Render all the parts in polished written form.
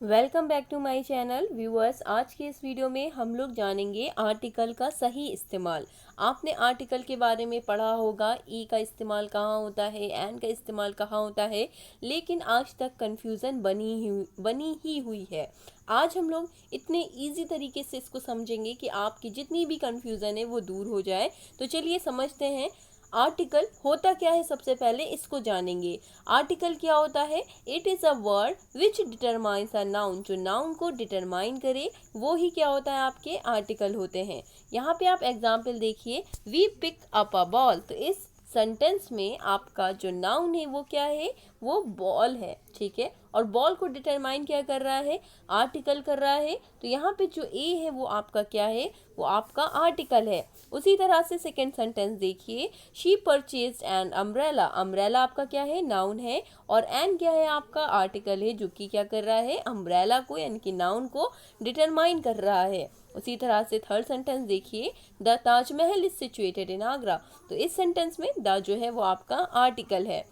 Welcome back to my channel viewers. आज के इस वीडियो में हम लोग जानेंगे आर्टिकल का सही इस्तेमाल। आपने आर्टिकल के बारे में पढ़ा होगा, ई का इस्तेमाल कहाँ होता है, एन का इस्तेमाल कहाँ होता है, लेकिन आज तक कन्फ्यूज़न बनी ही हुई है। आज हम लोग इतने इजी तरीके से इसको समझेंगे कि आपकी जितनी भी कन्फ्यूज़न है वो दूर हो जाए। तो चलिए समझते हैं आर्टिकल होता क्या है। सबसे पहले इसको जानेंगे। आर्टिकल क्या होता है? It is a word which determines a noun. जो नाउन को डिटरमाइन करे वो ही क्या होता है, आपके आर्टिकल होते हैं। यहाँ पे आप एग्जाम्पल देखिए, we pick up a ball. तो इस सेंटेंस में आपका जो नाउन है वो क्या है, वो बॉल है, ठीक है। और बॉल को डिटरमाइन क्या कर रहा है, आर्टिकल कर रहा है। तो यहाँ पे जो ए है वो आपका क्या है, वो आपका आर्टिकल है। उसी तरह से सेकेंड सेंटेंस देखिए, she purchased an umbrella. Umbrella आपका क्या है, नाउन है, और एन क्या है, आपका आर्टिकल है, जो कि क्या कर रहा है, अम्ब्रेला को यानी कि नाउन को डिटरमाइन कर रहा है। उसी तरह से थर्ड सेंटेंस देखिए, the Taj Mahal is situated in Agra. तो इस सेंटेंस में द जो है वो आपका आर्टिकल है।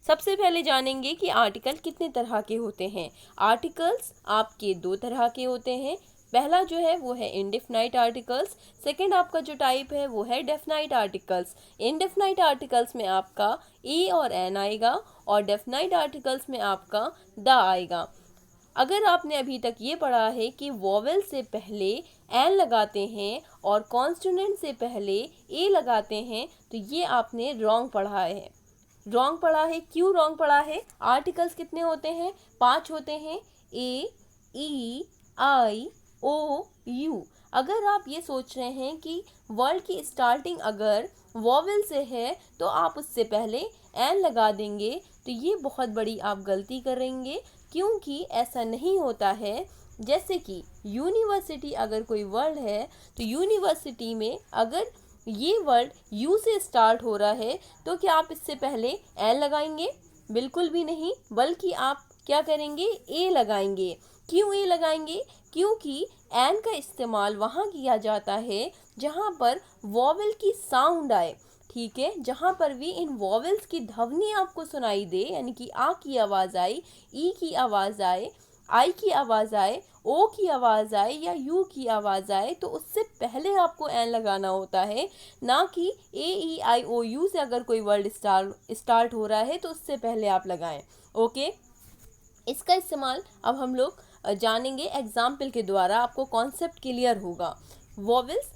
सबसे पहले जानेंगे कि आर्टिकल कितने तरह के होते हैं। आर्टिकल्स आपके दो तरह के होते हैं। पहला जो है वो है इनडेफिनाइट आर्टिकल्स। सेकंड आपका जो टाइप है वो है डेफिनाइट आर्टिकल्स। इनडेफिनाइट आर्टिकल्स में आपका ए और एन आएगा, और डेफिनाइट आर्टिकल्स में आपका द आएगा। अगर आपने अभी तक ये पढ़ा है कि वॉवेल से पहले एन लगाते हैं और कॉन्सोनेंट से पहले ए लगाते हैं, तो ये आपने रॉन्ग पढ़ा है। रॉन्ग पढ़ा है, क्यों रॉन्ग पढ़ा है? आर्टिकल्स कितने होते हैं, 5 होते हैं, ए, ई, आई, ओ, यू। अगर आप ये सोच रहे हैं कि वर्ड की स्टार्टिंग अगर वॉवेल से है तो आप उससे पहले एन लगा देंगे, तो ये बहुत बड़ी आप गलती करेंगे, क्योंकि ऐसा नहीं होता है। जैसे कि यूनिवर्सिटी अगर कोई वर्ड है, तो यूनिवर्सिटी में अगर ये वर्ड यू से स्टार्ट हो रहा है, तो क्या आप इससे पहले एन लगाएंगे? बिल्कुल भी नहीं, बल्कि आप क्या करेंगे, ए लगाएंगे। क्यों ए लगाएंगे? क्योंकि एन का इस्तेमाल वहाँ किया जाता है जहाँ पर वॉवेल की साउंड आए, ठीक है। जहाँ पर भी इन वॉवेल्स की ध्वनि आपको सुनाई दे, यानी कि आ की आवाज़ आई, ई की आवाज़ आए, आई की आवाज़ आए, ओ की आवाज़ आए या यू की आवाज़ आए, तो उससे पहले आपको एन लगाना होता है, ना कि ए, ई, आई, ओ, यू से अगर कोई वर्ड स्टार्ट हो रहा है तो उससे पहले आप लगाएं। ओके, इसका इस्तेमाल अब हम लोग जानेंगे एग्जाम्पल के द्वारा, आपको कॉन्सेप्ट क्लियर होगा। वॉवेल्स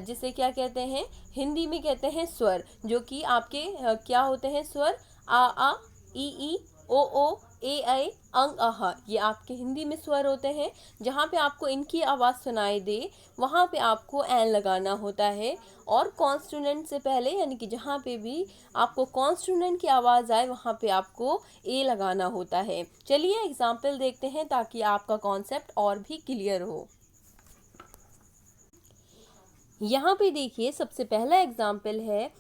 जिसे क्या कहते हैं, हिंदी में कहते हैं स्वर, जो कि आपके क्या होते हैं, स्वर आ, ई, ओ, ए, आई, अंग, अह, ये आपके हिंदी में स्वर होते हैं। जहाँ पे आपको इनकी आवाज़ सुनाई दे वहाँ पे आपको एन लगाना होता है, और कॉन्स्टोनेंट से पहले, यानी कि जहाँ पे भी आपको कॉन्स्टोनेंट की आवाज़ आए वहाँ पे आपको ए लगाना होता है। चलिए एग्जाम्पल देखते हैं ताकि आपका कॉन्सेप्ट और भी क्लियर हो। यहाँ पे देखिए, सबसे पहला एग्जाम्पल है,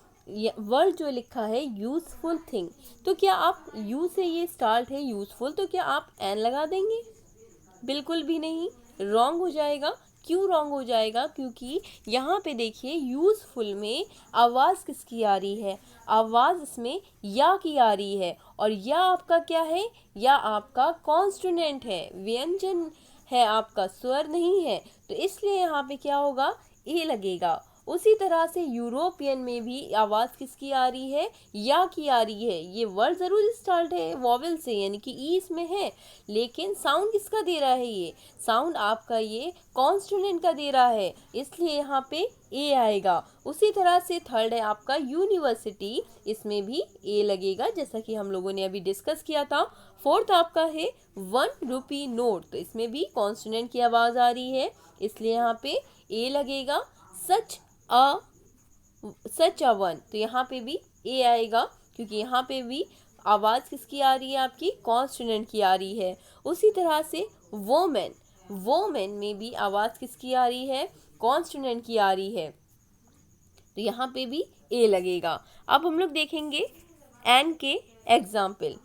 वर्ड जो लिखा है यूजफुल थिंग। तो क्या आप यू से ये स्टार्ट है यूजफुल, तो क्या आप एन लगा देंगे? बिल्कुल भी नहीं, रॉन्ग हो जाएगा। क्यों रॉन्ग हो जाएगा? क्योंकि यहाँ पे देखिए यूजफुल में आवाज़ किसकी आ रही है, आवाज़ इसमें या की आ रही है, और या आपका क्या है, या आपका कॉन्स्टोनेंट है, व्यंजन है, आपका स्वर नहीं है। तो इसलिए यहाँ पे क्या होगा, ए लगेगा। उसी तरह से यूरोपियन में भी आवाज़ किसकी आ रही है, या की आ रही है। ये वर्ड ज़रूर स्टार्ट है वॉवेल से, यानी कि ई इसमें है, लेकिन साउंड किसका दे रहा है, ये साउंड आपका ये कॉन्स्टोनेंट का दे रहा है, इसलिए यहाँ पे ए आएगा। उसी तरह से थर्ड है आपका यूनिवर्सिटी, इसमें भी ए लगेगा, जैसा कि हम लोगों ने अभी डिस्कस किया था। फोर्थ आपका है 1 रुपी नोट, तो इसमें भी कॉन्स्टोनेंट की आवाज़ आ रही है, इसलिए यहाँ पे ए लगेगा। सच अ सच अ वन, तो यहाँ पे भी ए आएगा, क्योंकि यहाँ पे भी आवाज़ किसकी आ रही है, आपकी कॉन्स्टोनेंट की आ रही है। उसी तरह से वोमेन, वोमेन में भी आवाज़ किसकी आ रही है, कॉन्स्टोनेंट की आ रही है, तो यहाँ पे भी ए लगेगा। अब हम लोग देखेंगे एन के एग्जाम्पल।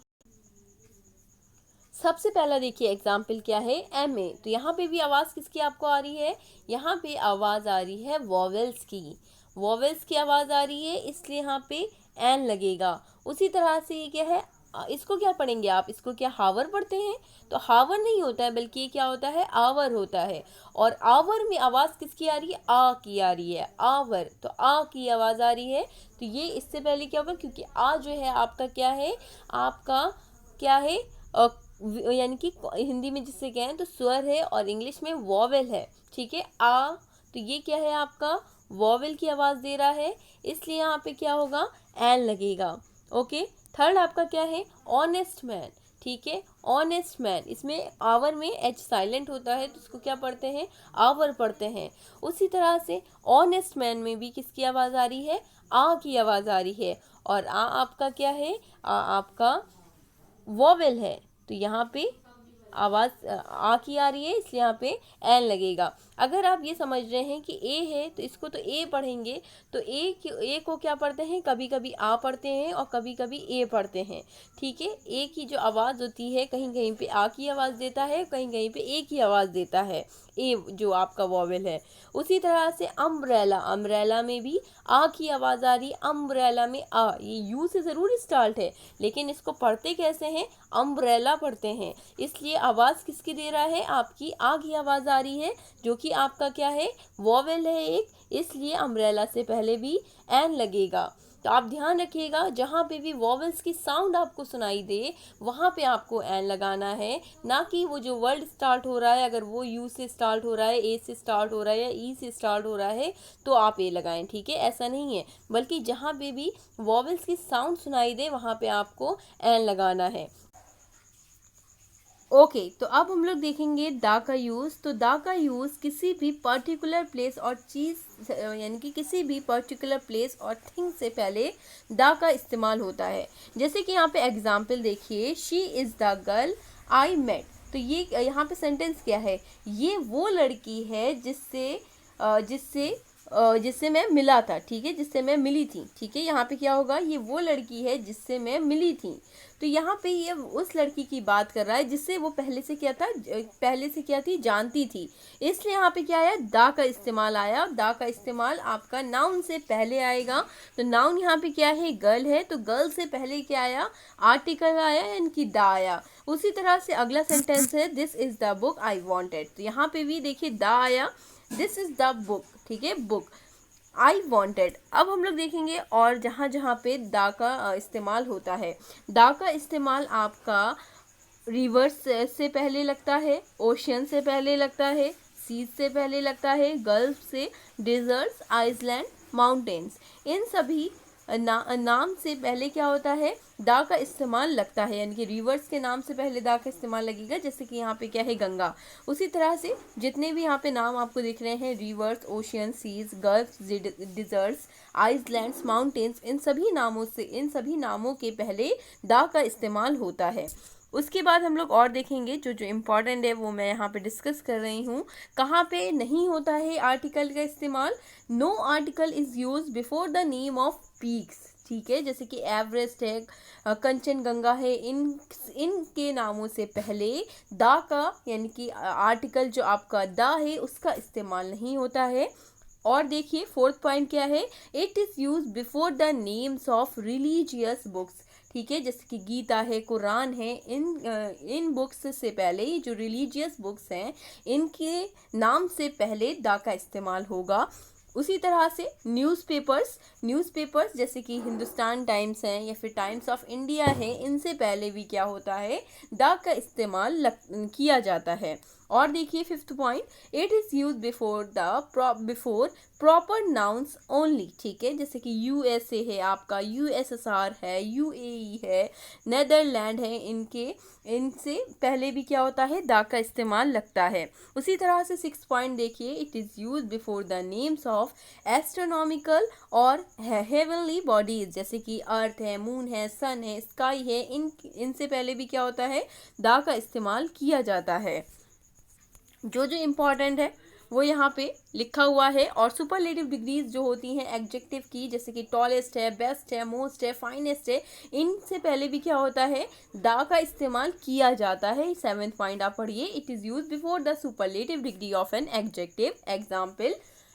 सबसे पहला देखिए एग्जाम्पल क्या है, एम ए। तो यहाँ पे भी आवाज़ किसकी आपको आ रही है, यहाँ पे आवाज़ आ रही है वॉवेल्स की, वॉवेल्स की आवाज़ आ रही है, इसलिए यहाँ पे एन लगेगा। उसी तरह से ये क्या है, इसको क्या पढ़ेंगे आप, इसको क्या हावर पढ़ते हैं? तो हावर नहीं होता है, बल्कि ये क्या होता है, आवर होता है। और आवर में आवाज़ किसकी आ रही है, आ की आ रही है, आवर, तो आ की आवाज़ आ रही है। तो ये इससे पहले क्या होगा, क्योंकि आ जो है आपका क्या है, आपका क्या है, यानी कि हिंदी में जिससे कहें तो स्वर है और इंग्लिश में वॉवेल है, ठीक है, आ। तो ये क्या है आपका, वॉवेल की आवाज़ दे रहा है, इसलिए यहाँ पे क्या होगा, एन लगेगा। ओके, थर्ड आपका क्या है, ऑनेस्ट मैन, ठीक है, ऑनेस्ट मैन, इसमें आवर में एच साइलेंट होता है, तो इसको क्या पढ़ते हैं, आवर पढ़ते हैं। उसी तरह से ऑनेस्ट मैन में भी किसकी आवाज़ आ रही है, आ की आवाज़ आ रही है, और आ आपका क्या है, आ आपका वॉवेल है, तो यहाँ पे आवाज़ आ की आ रही है, इसलिए यहाँ पे एन लगेगा। अगर आप ये समझ रहे हैं कि ए है तो इसको तो ए पढ़ेंगे, तो ए को क्या पढ़ते हैं, कभी कभी आ पढ़ते हैं और कभी कभी ए पढ़ते हैं, ठीक है। ए की जो आवाज़ होती है, कहीं कहीं पे आ की आवाज़ देता है, कहीं कहीं पे ए की आवाज़ देता है, ए जो आपका वॉवेल है। उसी तरह से अम्ब्रेला, अम्ब्रेला में भी आ की आवाज़ आ रही है, अम्ब्रेला में आ, ये यू से ज़रूर स्टार्ट है, लेकिन इसको पढ़ते कैसे हैं, अम्ब्रेला पढ़ते हैं, इसलिए आवाज़ किसकी दे रहा है, आपकी आ की आवाज़ आ रही है, जो कि आपका क्या है, वॉवेल है एक, इसलिए अम्ब्रेला से पहले भी एन लगेगा। तो आप ध्यान रखिएगा, जहाँ पे भी वॉवेल्स की साउंड आपको सुनाई दे वहाँ पे आपको एन लगाना है, ना कि वो जो वर्ड स्टार्ट हो रहा है, अगर वो यू से स्टार्ट हो रहा है, ए से स्टार्ट हो रहा है या ई से स्टार्ट हो रहा है तो आप ए लगाएं, ठीक है, ऐसा नहीं है, बल्कि जहाँ पे भी वॉवेल्स की साउंड सुनाई दे वहाँ पे आपको एन लगाना है। ओके, तो अब हम लोग देखेंगे दा का यूज़। तो दा का यूज़ किसी भी पर्टिकुलर प्लेस और चीज़, यानी कि किसी भी पर्टिकुलर प्लेस और थिंग से पहले दा का इस्तेमाल होता है। जैसे कि यहाँ पे एग्जाम्पल देखिए, she is the girl I met. तो ये यहाँ पे सेंटेंस क्या है, ये वो लड़की है जिससे जिससे जिससे मैं मिला था, ठीक है, जिससे मैं मिली थी, ठीक है। यहाँ पे क्या होगा, ये वो लड़की है जिससे मैं मिली थी। तो यहाँ पे ये उस लड़की की बात कर रहा है जिससे वो पहले से क्या था, पहले से क्या थी, जानती थी, इसलिए यहाँ पे क्या आया, दा का इस्तेमाल आया। दा का इस्तेमाल आपका नाउन से पहले आएगा। तो नाउन यहाँ पे क्या है, गर्ल है, तो गर्ल से पहले क्या आया, आर्टिकल आया, यानी कि दा आया। उसी तरह से अगला सेंटेंस है, this is the book I wanted. तो यहाँ पे भी देखिए दा आया, दिस इज द बुक, ठीक है, बुक आई वॉन्टेड। अब हम लोग देखेंगे और जहाँ जहाँ पे दा का इस्तेमाल होता है। दा का इस्तेमाल आपका रिवर्स से पहले लगता है, ओशियन से पहले लगता है, सीज से पहले लगता है, गल्फ से, डिजर्ट्स, आइसलैंड, माउंटेन्स, इन सभी नाम से पहले क्या होता है, दा का इस्तेमाल लगता है, यानी कि रिवर्स के नाम से पहले दा का इस्तेमाल लगेगा। जैसे कि यहाँ पे क्या है, गंगा। उसी तरह से जितने भी यहाँ पे नाम आपको दिख रहे हैं, rivers, ocean, seas, gulf, deserts, islands, mountains, इन सभी नामों से, इन सभी नामों के पहले दा का इस्तेमाल होता है। उसके बाद हम लोग और देखेंगे जो जो इम्पॉर्टेंट है वो मैं यहाँ पे डिस्कस कर रही हूँ। कहाँ पे नहीं होता है आर्टिकल का इस्तेमाल, no article is use before the name of peaks, ठीक है। जैसे कि एवरेस्ट है, कंचनगंगा है, इनके नामों से पहले दा का, यानी कि आर्टिकल जो आपका दा है उसका इस्तेमाल नहीं होता है। और देखिए फोर्थ पॉइंट क्या है, it is use before the names of religious books, ठीक है। जैसे कि गीता है, कुरान है, इन बुक्स से पहले, जो रिलीजियस बुक्स हैं इनके नाम से पहले दा का इस्तेमाल होगा। उसी तरह से न्यूज़पेपर्स जैसे कि हिंदुस्तान टाइम्स हैं या फिर टाइम्स ऑफ इंडिया है, इनसे पहले भी क्या होता है, दा का इस्तेमाल किया जाता है। और देखिए fifth point, it is use before proper nouns only, ठीक है। जैसे कि यूएसए है आपका, यूएसएसआर है, यूएई है, नेदरलैंड है, इनसे पहले भी क्या होता है, दा का इस्तेमाल लगता है। उसी तरह से सिक्स पॉइंट देखिए, it is use before the names of astronomical और हेवनली बॉडीज, जैसे कि अर्थ है, मून है, सन है, स्काई है, इनसे पहले भी क्या होता है, दा का इस्तेमाल किया जाता है। जो जो इम्पॉर्टेंट है वो यहाँ पे लिखा हुआ है। और सुपरलेटिव डिग्रीज जो होती हैं एडजेक्टिव की, जैसे कि टॉलेस्ट है, बेस्ट है, मोस्ट है, फाइनेस्ट है, इनसे पहले भी क्या होता है, दा का इस्तेमाल किया जाता है। सेवेंथ पॉइंट आप पढ़िए, it is use before the superlative degree of an adjective.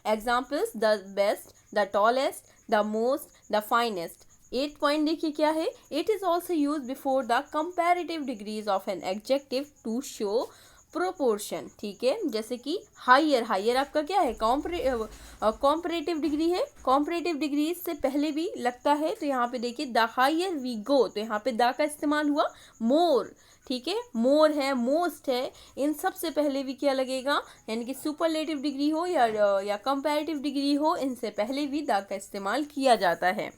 Examples, the best, the tallest, the most, the finest, eight point देखिए क्या है, it is also use before the comparative degrees of an adjective to show proportion. ठीक है, जैसे कि higher, higher आपका क्या है, कॉम्परेटिव डिग्री है, कॉम्परेटिव डिग्री से पहले भी लगता है, तो यहाँ पे देखिए द हायर वी गो, तो यहाँ पे द का इस्तेमाल हुआ। मोर, ठीक है, मोर है, मोस्ट है, इन सब से पहले भी क्या लगेगा, यानी कि सुपरलेटिव डिग्री हो या कंपैरेटिव डिग्री हो, इनसे पहले भी द का इस्तेमाल किया जाता है।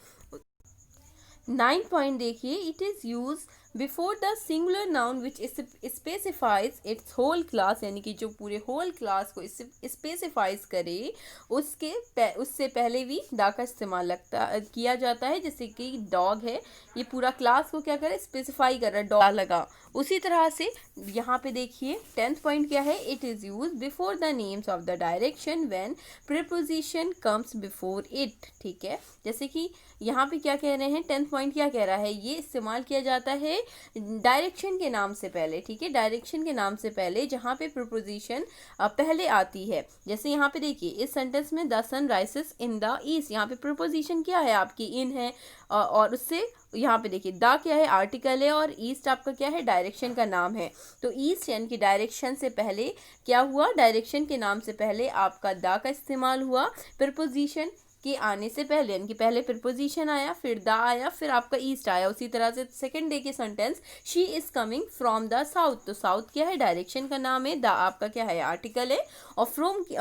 9 पॉइंट देखिए, it is use before the singular noun which specifies its whole class, यानी कि जो पूरे होल क्लास को स्पेसिफाइज करे, उससे पहले भी दा का इस्तेमाल किया जाता है। जैसे कि डॉग है, ये पूरा क्लास को क्या करे, स्पेसिफाई कर रहा है, डॉग लगा। उसी तरह से यहाँ पे देखिए 10th पॉइंट क्या है, it is use before the names of the direction when preposition comes before it. ठीक है, जैसे कि यहाँ पे क्या कह रहे हैं, 10th पॉइंट क्या कह रहा है, ये इस्तेमाल किया जाता है डायरेक्शन के नाम से पहले। ठीक है, डायरेक्शन के नाम से पहले जहाँ पे प्रीपोजिशन पहले आती है। जैसे यहाँ पे देखिए इस सेंटेंस में the sun rises in the east, यहाँ पे प्रीपोजिशन क्या है आपकी, इन है, और उससे यहाँ पे देखिए द क्या है, आर्टिकल है, और ईस्ट आपका क्या है, डायरेक्शन का नाम है। तो ईस्ट यानी कि डायरेक्शन से पहले क्या हुआ, डायरेक्शन के नाम से पहले आपका द का इस्तेमाल हुआ। प्रीपोजिशन के आने से पहले, यानी कि पहले प्रीपोजिशन आया, फिर द आया, फिर आपका ईस्ट आया। उसी तरह से सेकंड डे के sentence, she is coming from the south, तो साउथ क्या है, डायरेक्शन का नाम है, द आपका क्या है, आर्टिकल है, और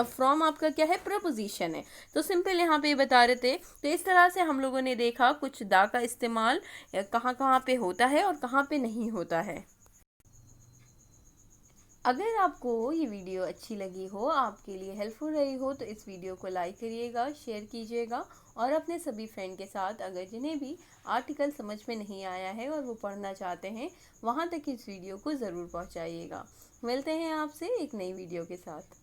फ्रॉम आपका क्या है, प्रीपोजिशन है। तो सिंपल यहाँ पे बता रहे थे। तो इस तरह से हम लोगों ने देखा कुछ द का इस्तेमाल कहाँ कहाँ पे होता है और कहाँ पे नहीं होता है। अगर आपको ये वीडियो अच्छी लगी हो, आपके लिए हेल्पफुल रही हो, तो इस वीडियो को लाइक करिएगा, शेयर कीजिएगा, और अपने सभी फ्रेंड के साथ, अगर जिन्हें भी आर्टिकल समझ में नहीं आया है और वो पढ़ना चाहते हैं, वहाँ तक इस वीडियो को ज़रूर पहुँचाइएगा। मिलते हैं आपसे एक नई वीडियो के साथ।